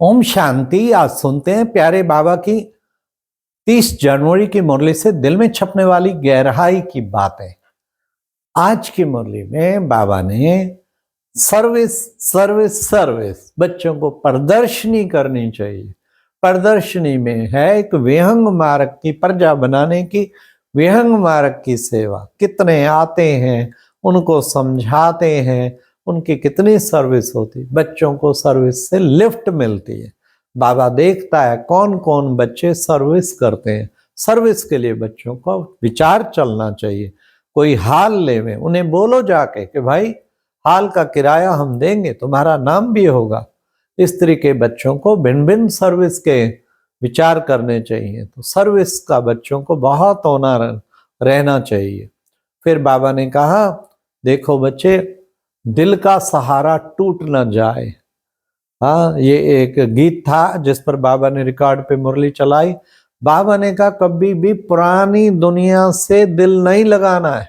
ओम शांति। आज सुनते हैं प्यारे बाबा की 30 जनवरी की मुरली से दिल में छपने वाली गहराई की बातें। आज की मुरली में बाबा ने सर्विस सर्विस सर्विस बच्चों को प्रदर्शनी करनी चाहिए। प्रदर्शनी में है एक विहंग मार्ग की प्रजा बनाने की, विहंग मार्ग की सेवा। कितने आते हैं, उनको समझाते हैं, उनकी कितनी सर्विस होती। बच्चों को सर्विस से लिफ्ट मिलती है। बाबा देखता है कौन कौन बच्चे सर्विस करते हैं। सर्विस के लिए बच्चों को विचार चलना चाहिए। कोई हाल लेवे, उन्हें बोलो जाके कि भाई हाल का किराया हम देंगे, तुम्हारा नाम भी होगा। इस तरह के बच्चों को भिन्न भिन्न सर्विस के विचार करने चाहिए। तो सर्विस का बच्चों को बहुत होना रहना चाहिए। फिर बाबा ने कहा, देखो बच्चे, दिल का सहारा टूट न जाए। हाँ, ये एक गीत था जिस पर बाबा ने रिकॉर्ड पे मुरली चलाई। बाबा ने कहा कभी भी पुरानी दुनिया से दिल नहीं लगाना है।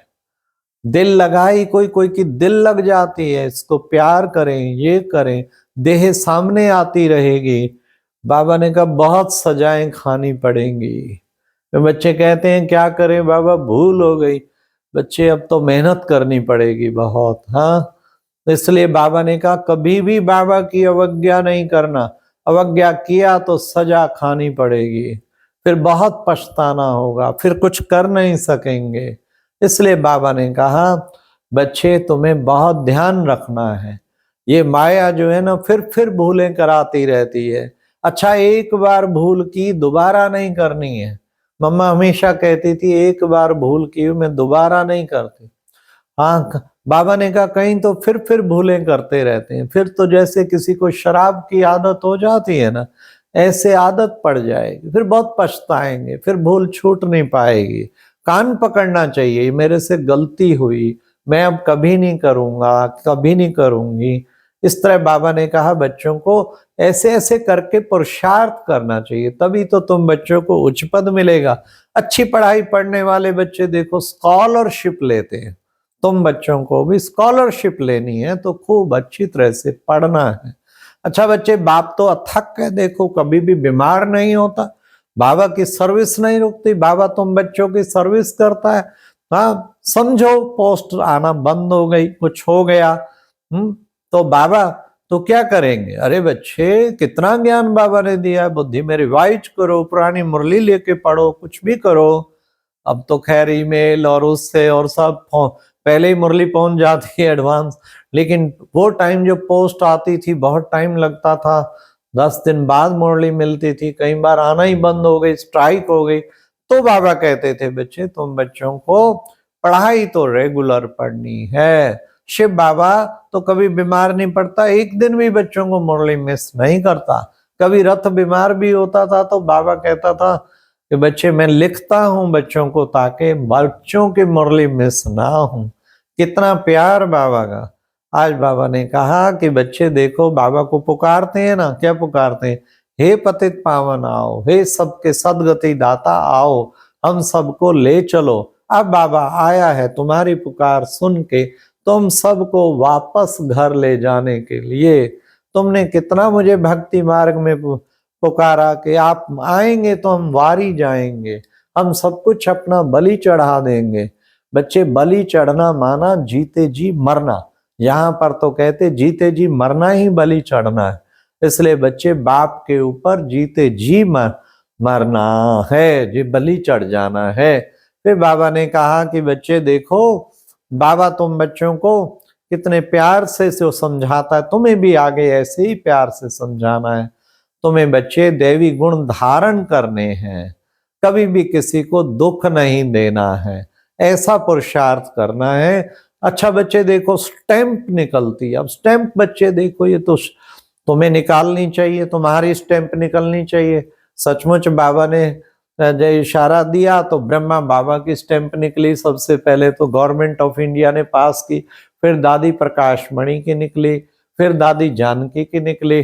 दिल लगाई कोई कोई की दिल लग जाती है। इसको प्यार करें, ये करें, देह सामने आती रहेगी। बाबा ने कहा बहुत सजाएं खानी पड़ेंगी। तो बच्चे कहते हैं क्या करें बाबा, भूल हो गई। बच्चे अब तो मेहनत करनी पड़ेगी बहुत। हाँ, इसलिए बाबा ने कहा कभी भी बाबा की अवज्ञा नहीं करना। अवज्ञा किया तो सजा खानी पड़ेगी, फिर बहुत पछताना होगा, फिर कुछ कर नहीं सकेंगे। इसलिए बाबा ने कहा बच्चे तुम्हें बहुत ध्यान रखना है। ये माया जो है ना फिर भूलें कराती रहती है। अच्छा, एक बार भूल की दोबारा नहीं करनी है। मम्मा हमेशा कहती थी एक बार भूल की मैं दोबारा नहीं करती। हाँ, बाबा ने कहा कहीं तो फिर भूलें करते रहते हैं। फिर तो जैसे किसी को शराब की आदत हो जाती है ना, ऐसे आदत पड़ जाएगी, फिर बहुत पछताएंगे, फिर भूल छूट नहीं पाएगी। कान पकड़ना चाहिए, मेरे से गलती हुई, मैं अब कभी नहीं करूंगा, कभी नहीं करूंगी। इस तरह बाबा ने कहा बच्चों को ऐसे ऐसे करके पुरुषार्थ करना चाहिए, तभी तो तुम बच्चों को उच्च पद मिलेगा। अच्छी पढ़ाई पढ़ने वाले बच्चे देखो स्कॉलरशिप लेते हैं। तुम बच्चों को भी स्कॉलरशिप लेनी है तो खूब अच्छी तरह से पढ़ना है। अच्छा बच्चे, बाप तो अथक है, देखो कभी भी बीमार नहीं होता। बाबा की सर्विस नहीं रुकती। बाबा तुम बच्चों की सर्विस करता है। हाँ, समझो पोस्ट आना बंद हो गई, कुछ हो गया, तो बाबा तो क्या करेंगे। अरे बच्चे, कितना ज्ञान बाबा ने दिया है, बुद्धि में रिवाइज करो, पुरानी मुरली लेके पढ़ो, कुछ भी करो। अब तो खैर ईमेल और उससे और सब पहले ही मुरली पहुंच जाती है एडवांस। लेकिन वो टाइम जो पोस्ट आती थी बहुत टाइम लगता था, 10 दिन बाद मुरली मिलती थी, कई बार आना ही बंद हो गई, स्ट्राइक हो गई। तो बाबा कहते थे बच्चे तुम बच्चों को पढ़ाई तो रेगुलर पढ़नी है। शिव बाबा तो कभी बीमार नहीं पड़ता, एक दिन भी बच्चों को मुरली मिस नहीं करता। कभी रथ बीमार भी होता था तो बाबा कहता था कि बच्चे मैं लिखता हूं बच्चों को ताकि बच्चों की मुरली मिस ना हो। कितना प्यार बाबा का। आज बाबा ने कहा कि बच्चे देखो, बाबा को पुकारते हैं ना, क्या पुकारते हैं, हे पतित पावन आओ, हे सबके सदगति दाता आओ, हम सबको ले चलो। अब बाबा आया है तुम्हारी पुकार सुन के, तुम सबको वापस घर ले जाने के लिए। तुमने कितना मुझे भक्ति मार्ग में पुकारा कि आप आएंगे तो हम वारी जाएंगे, हम सब कुछ अपना बलि चढ़ा देंगे। बच्चे, बलि चढ़ना माना जीते जी मरना। यहाँ पर तो कहते जीते जी मरना ही बलि चढ़ना है। इसलिए बच्चे बाप के ऊपर जीते जी मरना है, जी बलि चढ़ जाना है। फिर बाबा ने कहा कि बच्चे देखो, बाबा तुम बच्चों को कितने प्यार से समझाता है, तुम्हें भी आगे ऐसे ही प्यार से समझाना है। तुम्हें बच्चे दैवी गुण धारण करने हैं, कभी भी किसी को दुख नहीं देना है, ऐसा पुरुषार्थ करना है। अच्छा बच्चे देखो, स्टैंप निकलती है। अब स्टैंप बच्चे देखो, ये तो तुम्हें निकालनी चाहिए, तुम्हारी स्टैंप निकलनी चाहिए। सचमुच बाबा ने जब इशारा दिया तो ब्रह्मा बाबा की स्टैंप निकली। सबसे पहले तो गवर्नमेंट ऑफ इंडिया ने पास की, फिर दादी प्रकाश मणि की निकली, फिर दादी जानकी की निकली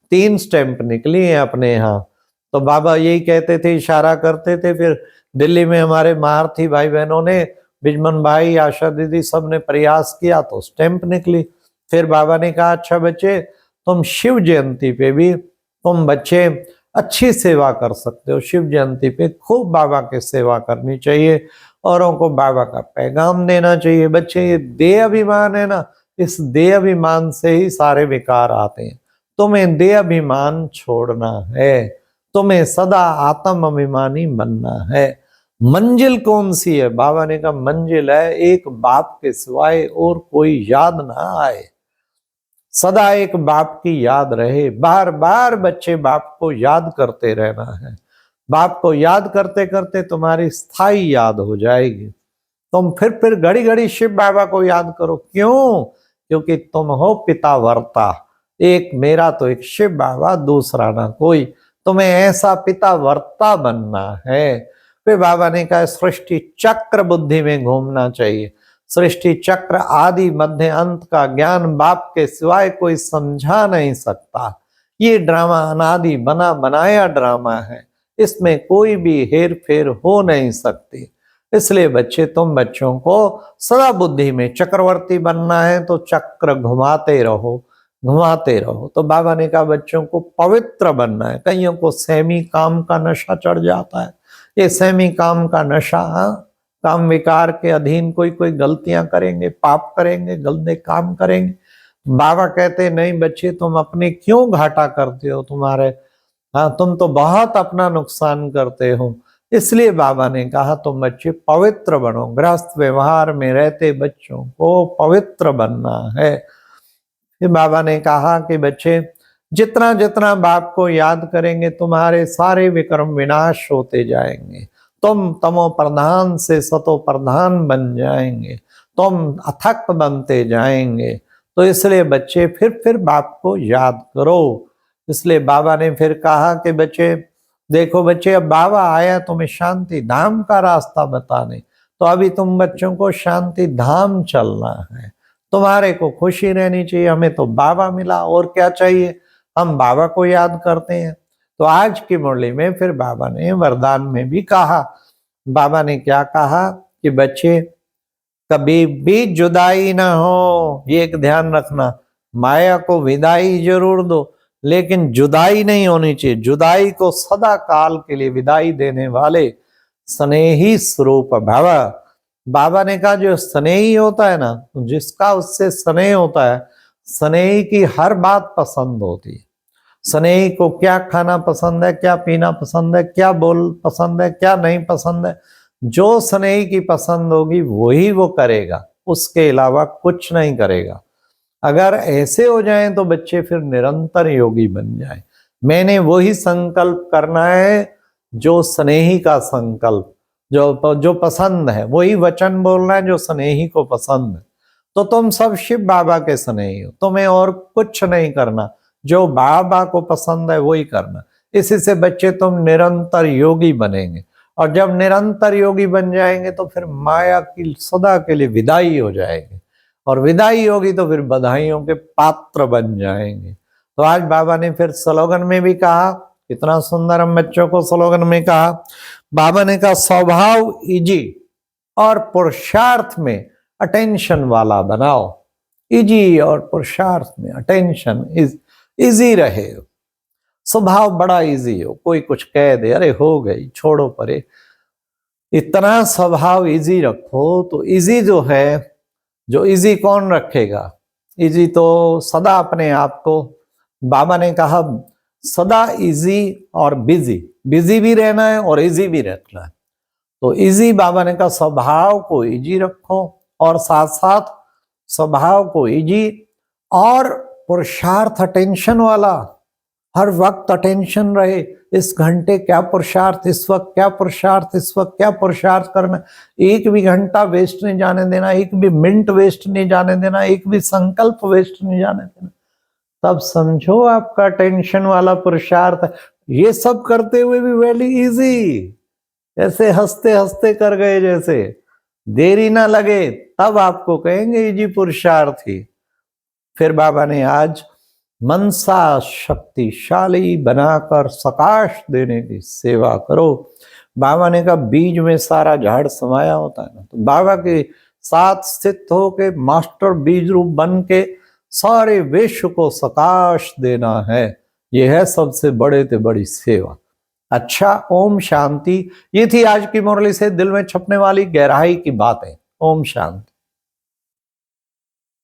3 स्टैंप निकली हैं अपने यहाँ। तो बाबा यही कहते थे, इशारा करते थे। फिर दिल्ली में हमारे महारथी भाई बहनों ने, बिजमन भाई, आशा दीदी, सब ने प्रयास किया तो स्टैंप निकली। फिर बाबा ने कहा अच्छा बच्चे, तुम शिव जयंती पे भी तुम बच्चे अच्छी सेवा कर सकते हो। शिव जयंती पे खूब बाबा की सेवा करनी चाहिए, औरों को बाबा का पैगाम देना चाहिए। बच्चे ये देह अभिमान है ना, इस देह अभिमान से ही सारे विकार आते हैं। तुम्हें देह अभिमान छोड़ना है, तुम्हें सदा आत्म अभिमानी बनना है। मंजिल कौन सी है? बाबा ने कहा मंजिल है एक बाप के सिवाय और कोई याद ना आए। सदा एक बाप की याद रहे, बार बार बच्चे बाप को याद करते रहना है। बाप को याद करते करते तुम्हारी स्थायी याद हो जाएगी। तुम फिर घड़ी घड़ी शिव बाबा को याद करो। क्यों? क्योंकि तुम हो पिता वर्ता, एक मेरा तो एक शिव बाबा, दूसरा ना कोई। तुम्हें ऐसा पिता वर्ता बनना है। फिर बाबा ने कहा सृष्टि चक्र बुद्धि में घूमना चाहिए। सृष्टि चक्र आदि मध्य अंत का ज्ञान बाप के सिवाय कोई समझा नहीं सकता। ये ड्रामा अनादि बना बनाया ड्रामा है, इसमें कोई भी हेर फेर हो नहीं सकती। इसलिए बच्चे, तुम बच्चों को सदा बुद्धि में चक्रवर्ती बनना है तो चक्र घुमाते रहो, घुमाते रहो। तो बाबा ने कहा बच्चों को पवित्र बनना है। कईयों को सेमी काम का नशा चढ़ जाता है। ये सेमी काम का नशा, काम विकार के अधीन कोई कोई गलतियां करेंगे, पाप करेंगे, गंदे काम करेंगे। बाबा कहते नहीं बच्चे, तुम अपने क्यों घाटा करते हो? तुम्हारे तुम तो बहुत अपना नुकसान करते हो। इसलिए बाबा ने कहा तुम बच्चे पवित्र बनो। गृहस्थ व्यवहार में रहते बच्चों को पवित्र बनना है। फिर बाबा ने कहा कि बच्चे जितना जितना बाप को याद करेंगे तुम्हारे सारे विक्रम विनाश होते जाएंगे। तुम तमो प्रधान से सतो प्रधान बन जाएंगे, तुम अथक बनते जाएंगे। तो इसलिए बच्चे फिर बाप को याद करो। इसलिए बाबा ने फिर कहा कि बच्चे देखो बच्चे, अब बाबा आया तुम्हें शांति धाम का रास्ता बताने, तो अभी तुम बच्चों को शांति धाम चलना है। तुम्हारे को खुशी रहनी चाहिए। हमें तो बाबा मिला, और क्या चाहिए? हम बाबा को याद करते हैं। तो आज की मुरली में फिर बाबा ने वरदान में भी कहा। बाबा ने क्या कहा कि बच्चे कभी भी जुदाई ना हो, ये एक ध्यान रखना। माया को विदाई जरूर दो, लेकिन जुदाई नहीं होनी चाहिए। जुदाई को सदा काल के लिए विदाई देने वाले स्नेही स्वरूप भव। बाबा ने कहा जो स्नेही होता है ना, जिसका उससे स्नेह होता है, स्नेही की हर बात पसंद होती है। स्नेही को क्या खाना पसंद है, क्या पीना पसंद है, क्या बोल पसंद है, क्या नहीं पसंद है, जो स्नेही की पसंद होगी वही वो करेगा, उसके अलावा कुछ नहीं करेगा। अगर ऐसे हो जाए तो बच्चे फिर निरंतर योगी बन जाए। मैंने वही संकल्प करना है जो स्नेही का संकल्प, जो पसंद है, वही वचन बोलना है जो स्नेही को पसंद है। तो तुम सब शिव बाबा के स्नेही हो, तुम्हें और कुछ नहीं करना, जो बाबा को पसंद है वही करना। इसी से बच्चे तुम निरंतर योगी बनेंगे, और जब निरंतर योगी बन जाएंगे तो फिर माया की सदा के लिए विदाई हो जाएगी, और विदाई होगी तो फिर बधाइयों के पात्र बन जाएंगे। तो आज बाबा ने फिर स्लोगन में भी कहा, इतना सुंदर हम बच्चों को स्लोगन में कहा। बाबा ने कहा स्वभाव इजी और पुरुषार्थ में अटेंशन वाला बनाओ। इजी और पुरुषार्थ में अटेंशन इजी रहे, स्वभाव बड़ा इजी हो। कोई कुछ कह दे, अरे हो गई, छोड़ो परे, इतना स्वभाव इजी रखो। तो इजी जो है, जो इजी कौन रखेगा? इजी तो सदा अपने आप को, बाबा ने कहा सदा इजी और बिजी, बिजी भी रहना है और इजी भी रखना है। तो इजी, बाबा ने कहा स्वभाव को इजी रखो, और साथ साथ स्वभाव को इजी और पुरुषार्थ अटेंशन वाला, हर वक्त अटेंशन रहे। इस घंटे क्या पुरुषार्थ, इस वक्त क्या पुरुषार्थ, इस वक्त क्या पुरुषार्थ करना। एक भी घंटा वेस्ट नहीं जाने देना, एक भी मिनट वेस्ट नहीं जाने देना, एक भी संकल्प वेस्ट नहीं जाने देना। तब समझो आपका टेंशन वाला पुरुषार्थ। ये सब करते हुए भी वेरी इजी, ऐसे हंसते हंसते कर गए, जैसे देरी ना लगे, तब आपको कहेंगे इजी पुरुषार्थी। फिर बाबा ने आज मनसा शक्तिशाली बनाकर सकाश देने की सेवा करो। बाबा ने कहा बीज में सारा झाड़ समाया होता है ना, तो बाबा के साथ स्थित होके मास्टर बीज रूप बन के सारे विश्व को सकाश देना है, यह है सबसे बड़े से बड़ी सेवा। अच्छा, ओम शांति। ये थी आज की मुरली से दिल में छपने वाली गहराई की बातें। ओम शांति।